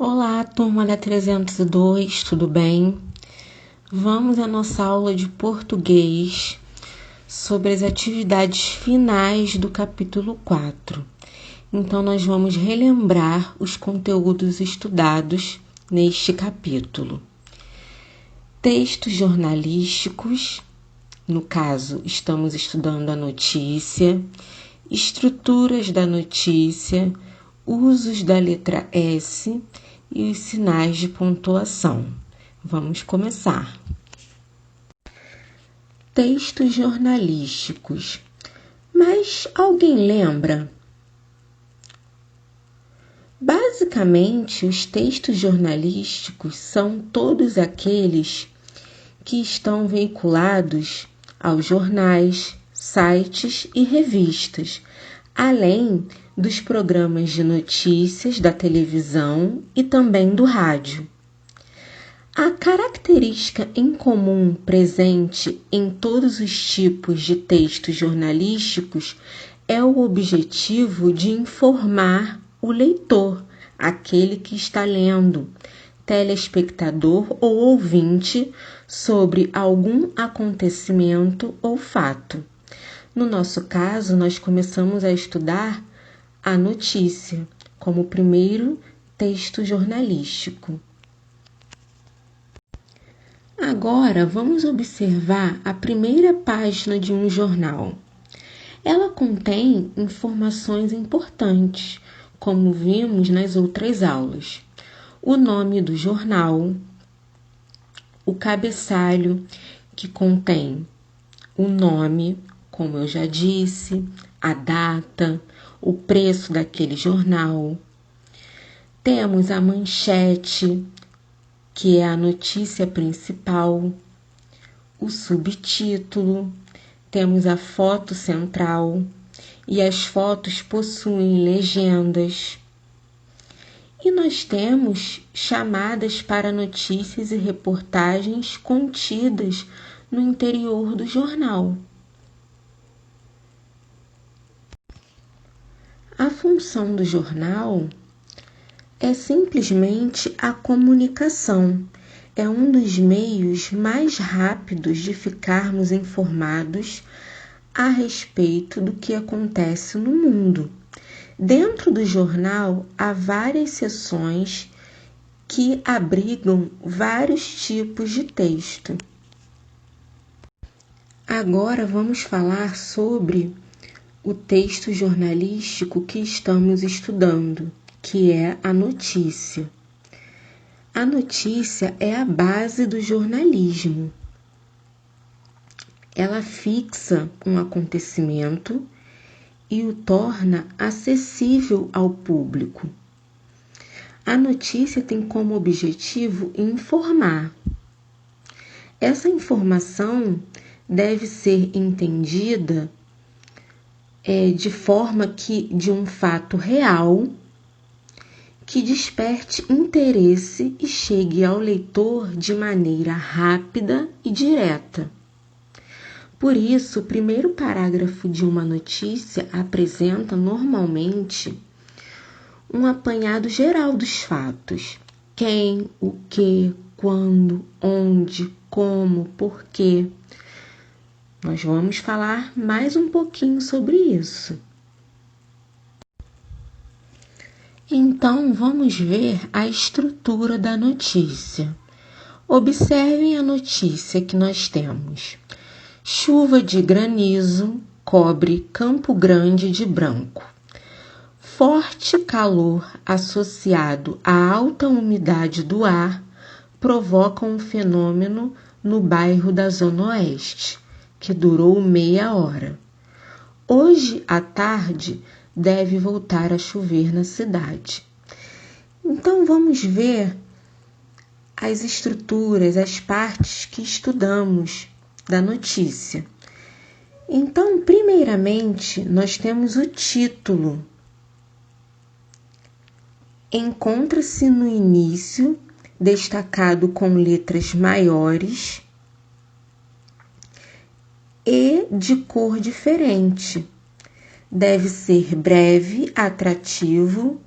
Olá, turma da 302, tudo bem? Vamos à nossa aula de português sobre as atividades finais do capítulo 4. Então, nós vamos relembrar os conteúdos estudados neste capítulo. Textos jornalísticos, no caso, estamos estudando a notícia, estruturas da notícia, usos da letra S e os sinais de pontuação. Vamos começar. Textos jornalísticos. Mas alguém lembra? Basicamente, os textos jornalísticos são todos aqueles que estão veiculados aos jornais, sites e revistas, além dos programas de notícias da televisão e também do rádio. A característica em comum presente em todos os tipos de textos jornalísticos é o objetivo de informar o leitor, aquele que está lendo, telespectador ou ouvinte, sobre algum acontecimento ou fato. No nosso caso, nós começamos a estudar a notícia como primeiro texto jornalístico. Agora, vamos observar a primeira página de um jornal. Ela contém informações importantes, como vimos nas outras aulas. O nome do jornal, o cabeçalho, que contém o nome, como eu já disse, a data, o preço daquele jornal. Temos a manchete, que é a notícia principal, o subtítulo, temos a foto central e as fotos possuem legendas. E nós temos chamadas para notícias e reportagens contidas no interior do jornal. A função do jornal é simplesmente a comunicação. É um dos meios mais rápidos de ficarmos informados a respeito do que acontece no mundo. Dentro do jornal, há várias seções que abrigam vários tipos de texto. Agora vamos falar sobre o texto jornalístico que estamos estudando, que é a notícia. A notícia é a base do jornalismo. Ela fixa um acontecimento e o torna acessível ao público. A notícia tem como objetivo informar. Essa informação deve ser entendida de forma que de um fato real que desperte interesse e chegue ao leitor de maneira rápida e direta. Por isso, o primeiro parágrafo de uma notícia apresenta normalmente um apanhado geral dos fatos: quem, o que, quando, onde, como, porquê. Nós vamos falar mais um pouquinho sobre isso. Então, vamos ver a estrutura da notícia. Observem a notícia que nós temos. Chuva de granizo cobre Campo Grande de branco. Forte calor associado à alta umidade do ar provoca um fenômeno no bairro da Zona Oeste, que durou meia hora. Hoje à tarde deve voltar a chover na cidade. Então vamos ver as estruturas, as partes que estudamos da notícia. Então, primeiramente, nós temos o título. Encontra-se no início, destacado com letras maiores e de cor diferente. Deve ser breve, atrativo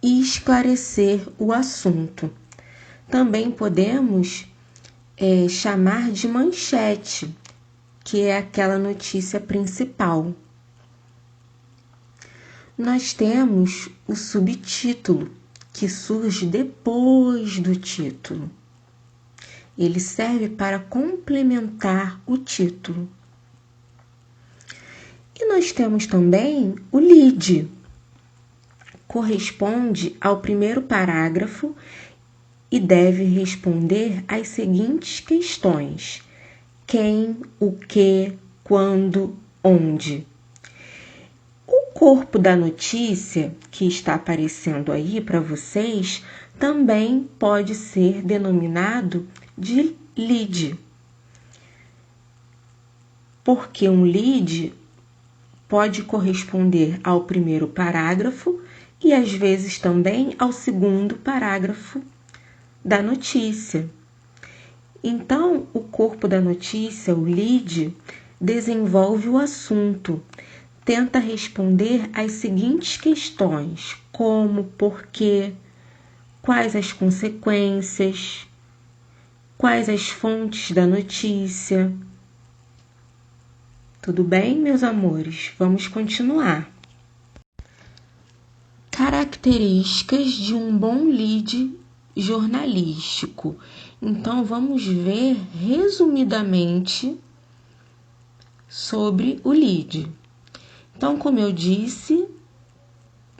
e esclarecer o assunto. Também podemos chamar de manchete, que é aquela notícia principal. Nós temos o subtítulo, que surge depois do título. Ele serve para complementar o título. E nós temos também o lead. Corresponde ao primeiro parágrafo e deve responder às seguintes questões: quem, o que, quando, onde. O corpo da notícia, que está aparecendo aí para vocês, também pode ser denominado de lead. Porque um lead pode corresponder ao primeiro parágrafo e às vezes também ao segundo parágrafo da notícia. Então, o corpo da notícia, o lead, desenvolve o assunto, tenta responder às seguintes questões: como, porquê, quais as consequências, quais as fontes da notícia. Tudo bem, meus amores? Vamos continuar. Características de um bom lead jornalístico. Então, vamos ver resumidamente sobre o lead. Então, como eu disse,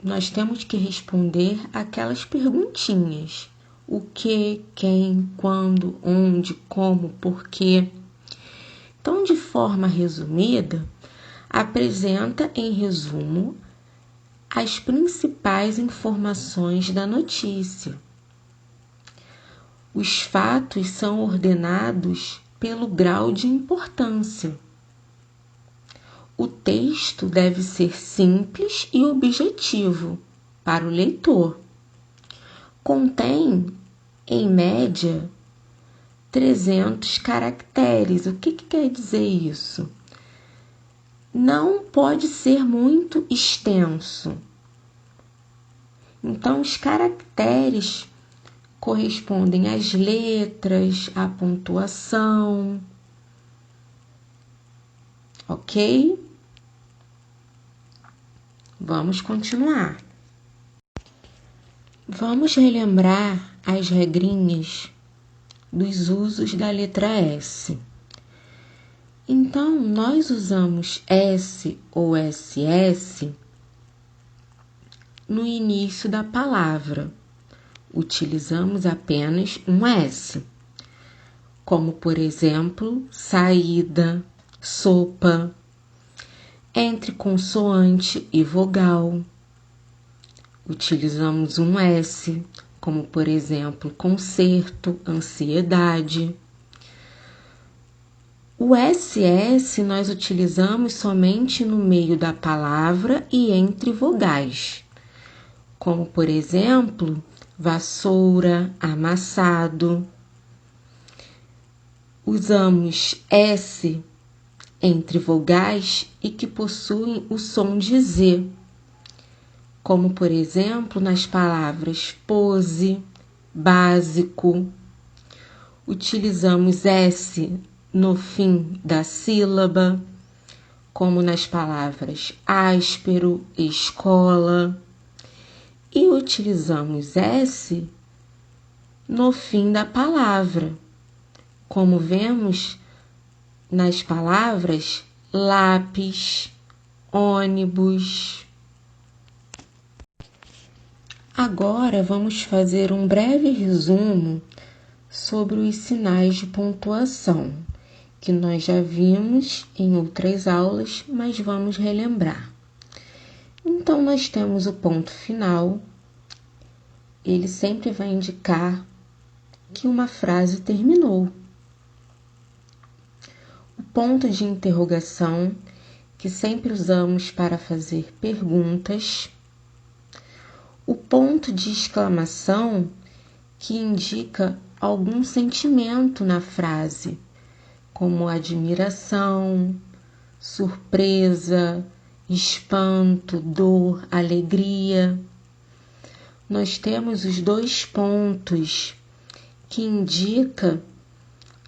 nós temos que responder aquelas perguntinhas: o que, quem, quando, onde, como, porquê. Então, de forma resumida, apresenta em resumo as principais informações da notícia. Os fatos são ordenados pelo grau de importância. O texto deve ser simples e objetivo para o leitor. Contém, em média, 300 caracteres. O que quer dizer isso? Não pode ser muito extenso. Então, os caracteres correspondem às letras, à pontuação. Ok? Vamos continuar. Vamos relembrar as regrinhas dos usos da letra S. Então, nós usamos S ou SS no início da palavra. Utilizamos apenas um S, como, por exemplo, saída, sopa, entre consoante e vogal. Utilizamos um S, como, por exemplo, concerto, ansiedade. O SS nós utilizamos somente no meio da palavra e entre vogais, como, por exemplo, vassoura, amassado. Usamos S entre vogais e que possuem o som de Z, como, por exemplo, nas palavras pose, básico. Utilizamos S no fim da sílaba, como nas palavras áspero, escola. E utilizamos S no fim da palavra, como vemos nas palavras lápis, ônibus. Agora vamos fazer um breve resumo sobre os sinais de pontuação, que nós já vimos em outras aulas, mas vamos relembrar. Então, nós temos o ponto final. Ele sempre vai indicar que uma frase terminou. O ponto de interrogação, que sempre usamos para fazer perguntas. O ponto de exclamação, que indica algum sentimento na frase, como admiração, surpresa, espanto, dor, alegria. nós temos os 2 pontos que indica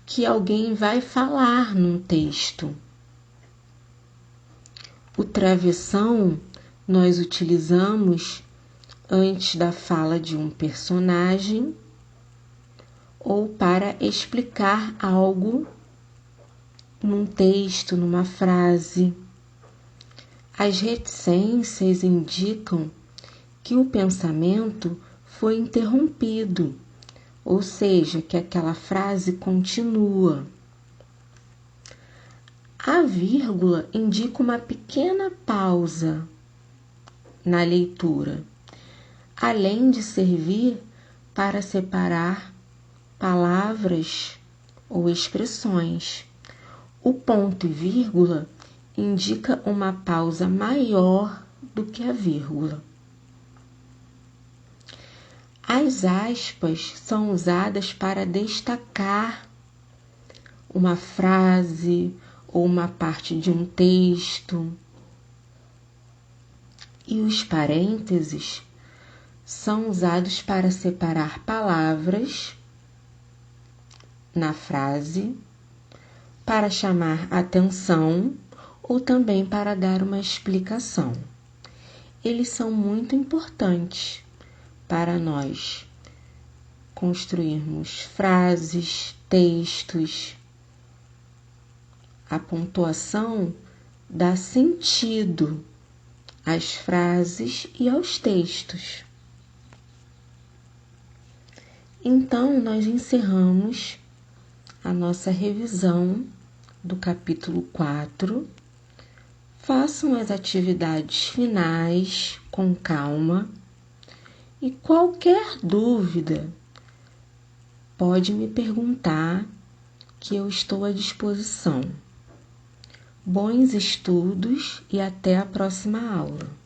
que alguém vai falar num texto. O travessão nós utilizamos antes da fala de um personagem ou para explicar algo num texto, numa frase. As reticências indicam que o pensamento foi interrompido, ou seja, que aquela frase continua. A vírgula indica uma pequena pausa na leitura, além de servir para separar palavras ou expressões. O ponto e vírgula indica uma pausa maior do que a vírgula. As aspas são usadas para destacar uma frase ou uma parte de um texto. E os parênteses são usados para separar palavras na frase, para chamar atenção ou também para dar uma explicação. Eles são muito importantes para nós construirmos frases, textos. A pontuação dá sentido às frases e aos textos. Então, nós encerramos a nossa revisão do capítulo 4. Façam as atividades finais com calma e qualquer dúvida pode me perguntar que eu estou à disposição. Bons estudos e até a próxima aula.